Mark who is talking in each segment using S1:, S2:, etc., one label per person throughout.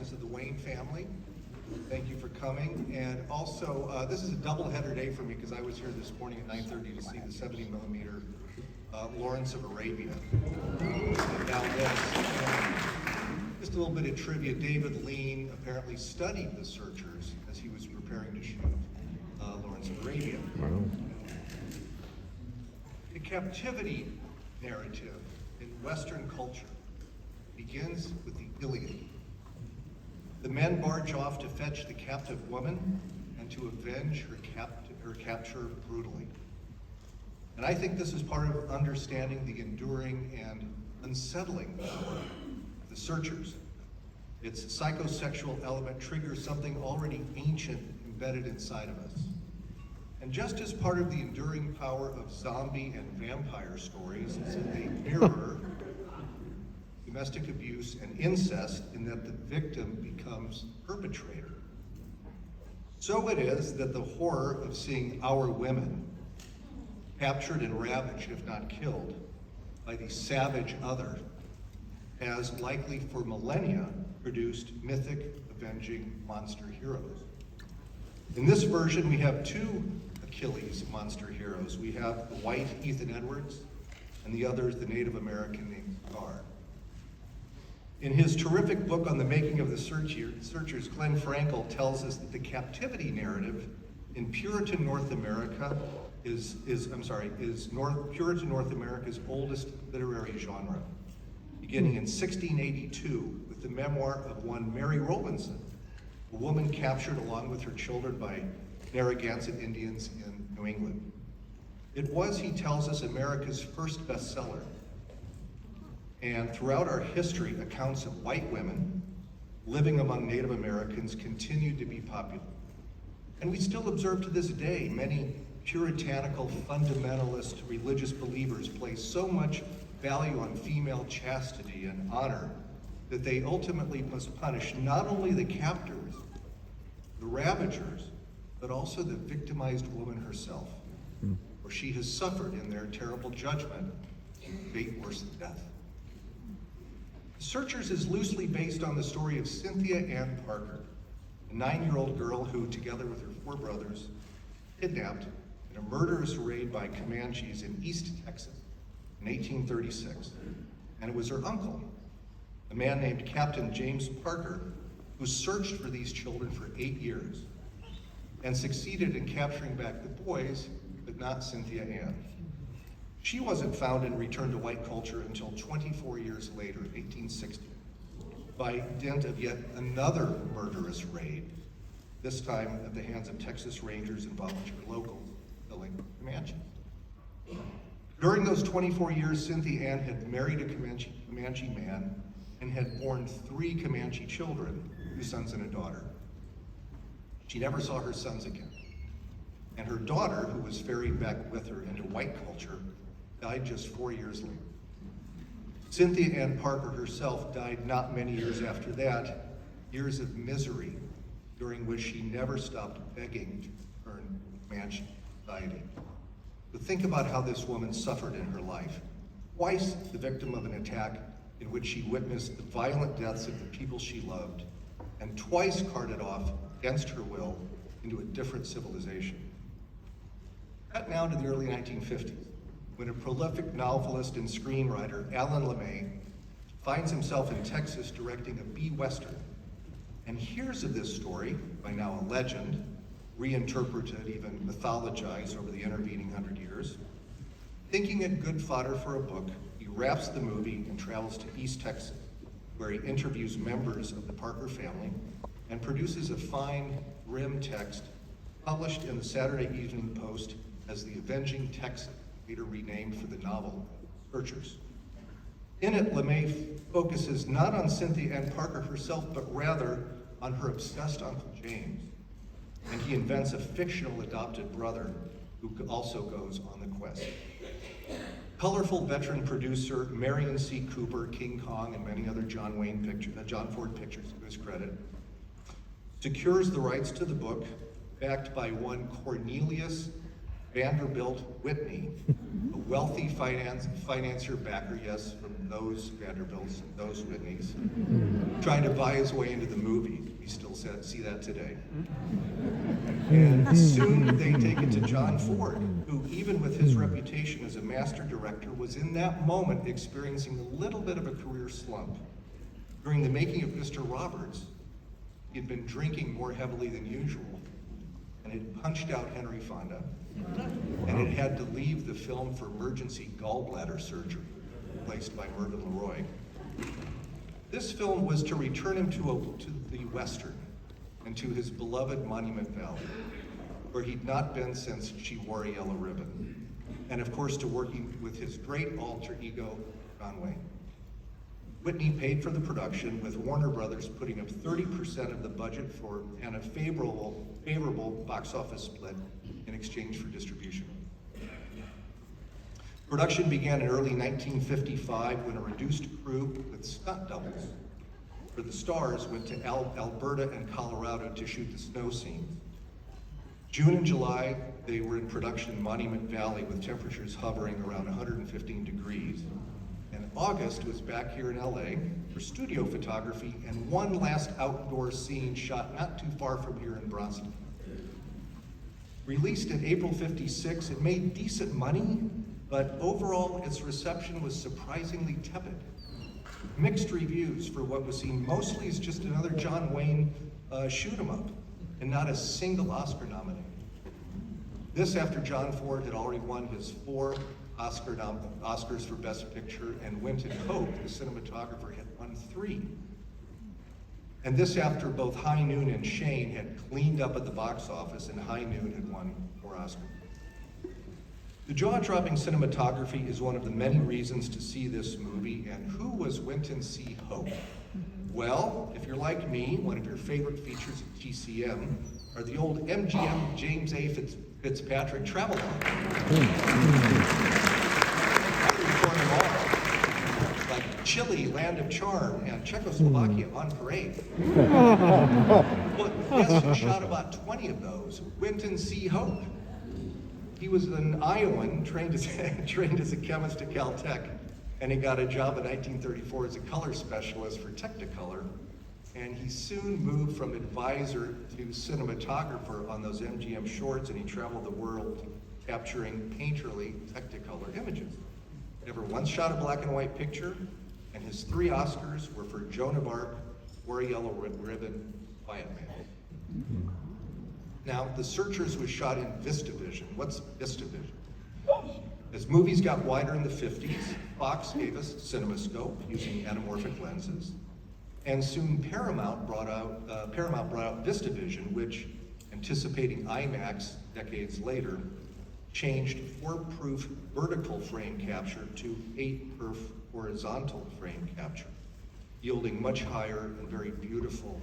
S1: branches of the Wayne family. Thank you for coming. And also, this is a double-header day for me because I was here this morning at 9:30 to see the 70mm Lawrence of Arabia. And now this. Just a little bit of trivia. David Lean apparently studied the Searchers as he was preparing to shoot Lawrence of Arabia.
S2: Wow.
S1: The captivity narrative in Western culture begins with the Iliad. The men barge off to fetch the captive woman and to avenge her capture brutally. And I think this is part of understanding the enduring and unsettling power of the Searchers. Its psychosexual element triggers something already ancient embedded inside of us. And just as part of the enduring power of zombie and vampire stories is that they mirror domestic abuse and incest in that the victim becomes perpetrator. So it is that the horror of seeing our women captured and ravaged, if not killed, by the savage other has likely for millennia produced mythic avenging monster heroes. In this version, we have two Achilles monster heroes. We have the white Ethan Edwards, and the other is the Native American named Scar. In his terrific book on the making of the Searchers, Glenn Frankel tells us that the captivity narrative in Puritan North America is Puritan North America's oldest literary genre, beginning in 1682 with the memoir of one Mary Rowlandson, a woman captured along with her children by Narragansett Indians in New England. It was, he tells us, America's first bestseller. And throughout our history, accounts of white women living among Native Americans continued to be popular. And we still observe to this day many puritanical, fundamentalist religious believers place so much value on female chastity and honor that they ultimately must punish not only the captors, the ravagers, but also the victimized woman herself, for she has suffered in their terrible judgment fate worse than death. Searchers is loosely based on the story of Cynthia Ann Parker, a 9-year-old girl who, together with her 4 brothers, kidnapped in a murderous raid by Comanches in East Texas in 1836. And it was her uncle, a man named Captain James Parker, who searched for these children for 8 years and succeeded in capturing back the boys, but not Cynthia Ann. She wasn't found and returned to white culture until 24 years later, 1860, by dint of yet another murderous raid, this time at the hands of Texas Rangers and volunteer locals killing Comanches. During those 24 years, Cynthia Ann had married a Comanche man and had borne 3 Comanche children, 2 sons and a daughter. She never saw her sons again. And her daughter, who was ferried back with her into white culture, died just 4 years later. Cynthia Ann Parker herself died not many years after that, years of misery during which she never stopped begging to earn Comanche society. But think about how this woman suffered in her life. Twice the victim of an attack in which she witnessed the violent deaths of the people she loved, and twice carted off against her will into a different civilization. Cut now to the early 1950s, when a prolific novelist and screenwriter, Alan LeMay, finds himself in Texas directing a B-Western and hears of this story, by now a legend, reinterpreted, even mythologized over the intervening 100 years. Thinking it good fodder for a book, he wraps the movie and travels to East Texas, where he interviews members of the Parker family and produces a fine, grim text published in the Saturday Evening Post as The Avenging Texan, later renamed for the novel Searchers. In it, LeMay focuses not on Cynthia Ann Parker herself, but rather on her obsessed Uncle James. And he invents a fictional adopted brother who also goes on the quest. Colorful veteran producer Marion C. Cooper, King Kong, and many other John Ford pictures to his credit, secures the rights to the book, backed by one Cornelius Vanderbilt Whitney, a wealthy financier backer, yes, from those Vanderbilts and those Whitneys, trying to buy his way into the movie. We still see that today. And soon they take it to John Ford, who, even with his reputation as a master director, was in that moment experiencing a little bit of a career slump. During the making of Mr. Roberts, he had been drinking more heavily than usual, and had punched out Henry Fonda, and had had to leave the film for emergency gallbladder surgery, replaced by Mervyn LeRoy. This film was to return him to the Western and to his beloved Monument Valley, where he'd not been since She Wore a Yellow Ribbon, and of course to working with his great alter ego, John Wayne. Whitney paid for the production, with Warner Brothers putting up 30% of the budget and a favorable box office split in exchange for distribution. Production began in early 1955 when a reduced crew with stunt doubles for the stars went to Alberta and Colorado to shoot the snow scenes. June and July, they were in production in Monument Valley with temperatures hovering around 115 degrees. And August was back here in LA for studio photography and one last outdoor scene shot not too far from here in Bronson. Released in April '56, it made decent money, but overall its reception was surprisingly tepid. Mixed reviews for what was seen mostly as just another John Wayne shoot 'em up, and not a single Oscar nomination. This after John Ford had already won his 4 Oscars for Best Picture, and Winton Hope, the cinematographer, had won 3. And this after both High Noon and Shane had cleaned up at the box office, and High Noon had won 4 Oscars. The jaw-dropping cinematography is one of the many reasons to see this movie. And who was Winton C. Hope? Well, if you're like me, one of your favorite features of TCM are the old MGM James A. Fitzpatrick travel logs. Like Chile, Land of Charm, and Czechoslovakia on parade. Well, guess who shot about 20 of those? Winton C. Hope. He was an Iowan trained as a chemist at Caltech, and he got a job in 1934 as a color specialist for Technicolor. And he soon moved from advisor to cinematographer on those MGM shorts, and he traveled the world capturing painterly Technicolor images. Never once shot a black and white picture, and his 3 Oscars were for Joan of Arc, Wore a Yellow Ribbon, Quiet Man. Now, The Searchers was shot in VistaVision. What's VistaVision? As movies got wider in the 50s, Fox gave us CinemaScope using anamorphic lenses. And soon Paramount brought out VistaVision, which, anticipating IMAX decades later, changed 4-proof vertical frame capture to 8-proof horizontal frame capture, yielding much higher and very beautiful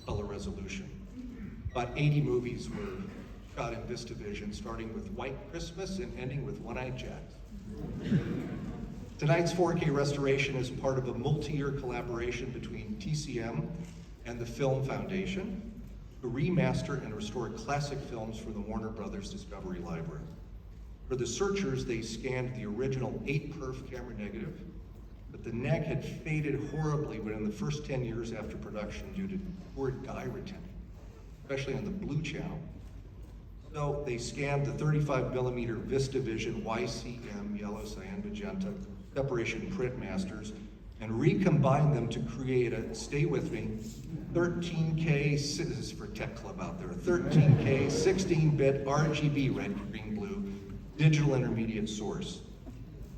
S1: color resolution. About 80 movies were shot in VistaVision, starting with White Christmas and ending with One-Eyed Jacks. Tonight's 4K restoration is part of a multi-year collaboration between TCM and the Film Foundation to remaster and restore classic films from the Warner Brothers Discovery Library. For The Searchers, they scanned the original 8-perf camera negative, but the neg had faded horribly within the first 10 years after production due to poor dye retention, especially on the blue channel. So they scanned the 35mm VistaVision YCM yellow, cyan, magenta separation print masters and recombined them to create a, stay with me, 13K, this is for Tech Club out there, 13K 16-bit RGB red, green, blue digital intermediate source.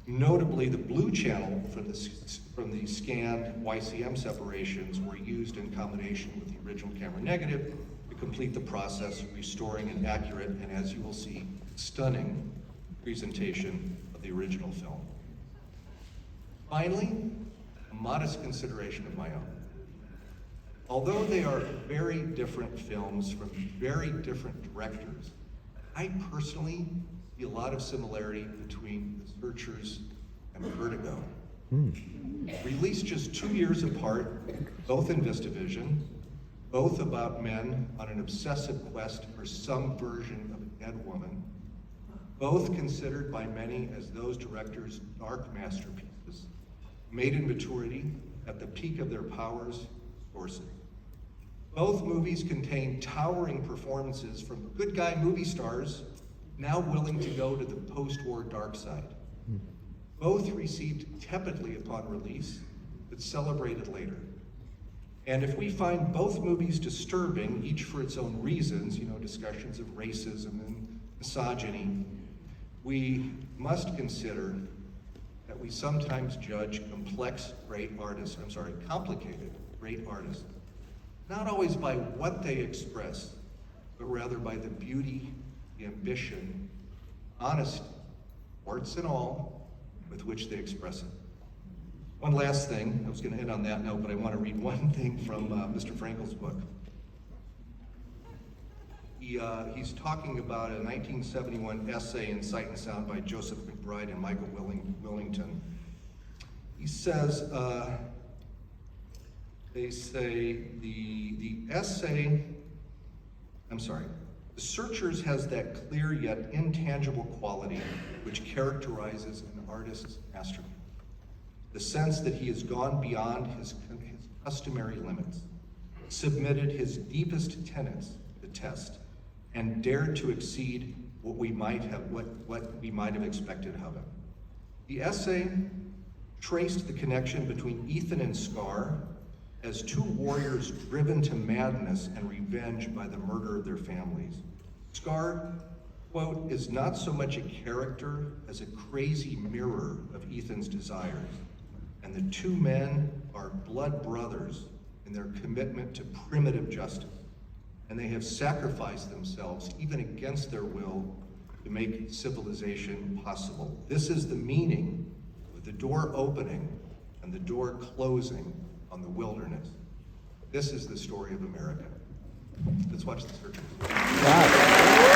S1: Notably, the blue channel from the scanned YCM separations were used in combination with the original camera negative to complete the process, restoring an accurate and, as you will see, stunning presentation of the original film. Finally, a modest consideration of my own. Although they are very different films from very different directors, I personally see a lot of similarity between The Searchers and Vertigo. Released just 2 years apart, both in VistaVision, both about men on an obsessive quest for some version of a dead woman, both considered by many as those directors' dark masterpieces, made in maturity at the peak of their powers, forces. Both movies contain towering performances from good guy movie stars now willing to go to the post-war dark side. Both received tepidly upon release, but celebrated later. And if we find both movies disturbing, each for its own reasons, discussions of racism and misogyny, we must consider that we sometimes judge complicated great artists, not always by what they express, but rather by the beauty, the ambition, honesty, warts and all, with which they express it. One last thing, I was going to end on that note, but I want to read one thing from Mr. Frankel's book. He's talking about a 1971 essay in Sight and Sound by Joseph McBride and Michael Willington. He says, they say the Searchers has that clear yet intangible quality which characterizes an artist's masterpiece. The sense that he has gone beyond his customary limits, submitted his deepest tenets to the test, and dared to exceed what we might have expected of him. The essay traced the connection between Ethan and Scar as two warriors driven to madness and revenge by the murder of their families. Scar, quote, is not so much a character as a crazy mirror of Ethan's desires. And the two men are blood brothers in their commitment to primitive justice. And they have sacrificed themselves, even against their will, to make civilization possible. This is the meaning of the door opening and the door closing on the wilderness. This is the story of America. Let's watch the Searchers.